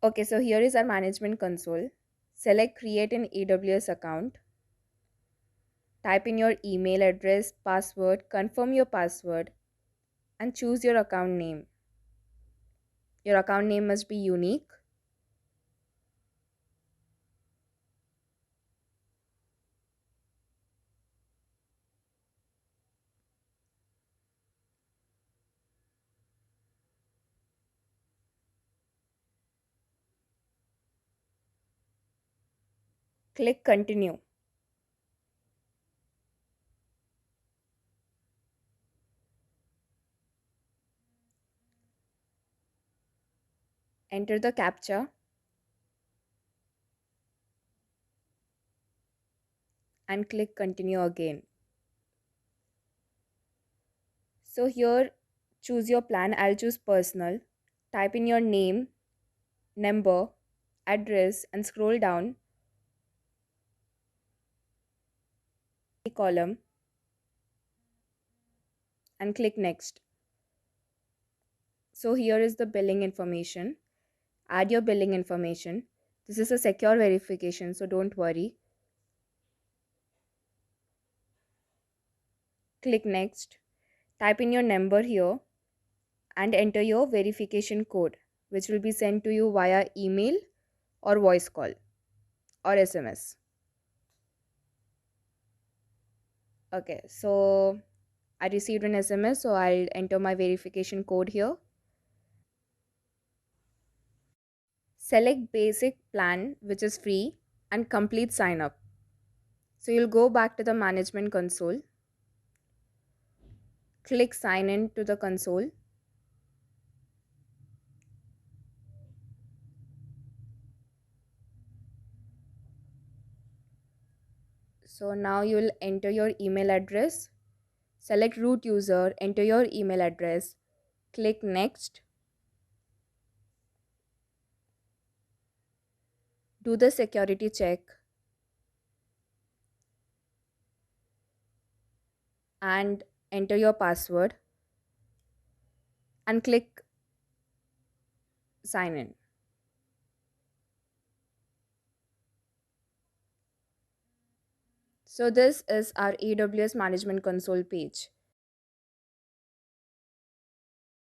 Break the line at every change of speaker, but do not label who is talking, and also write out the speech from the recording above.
Okay, so here is our management console. Select create an AWS account. Type in your email address, password, confirm your password, and choose your account name. Your account name must be unique. Click continue. Enter the captcha and click continue again. So here choose your plan. I'll choose personal. Type in your name, number, address, and scroll down the column and click next. So here is the billing information. Add your billing information. This is a secure verification, so don't worry. Click next. Type in your number here and enter your verification code, which will be sent to you via email or voice call or SMS. Okay, so I received an SMS, so I'll enter my verification code here. Select basic plan, which is free, and complete sign up. So you'll go back to the management console. Click sign in to the console. So now you'll enter your email address. Select root user, enter your email address. Click next. Do the security check and enter your password and click sign in. So this is our AWS management console page.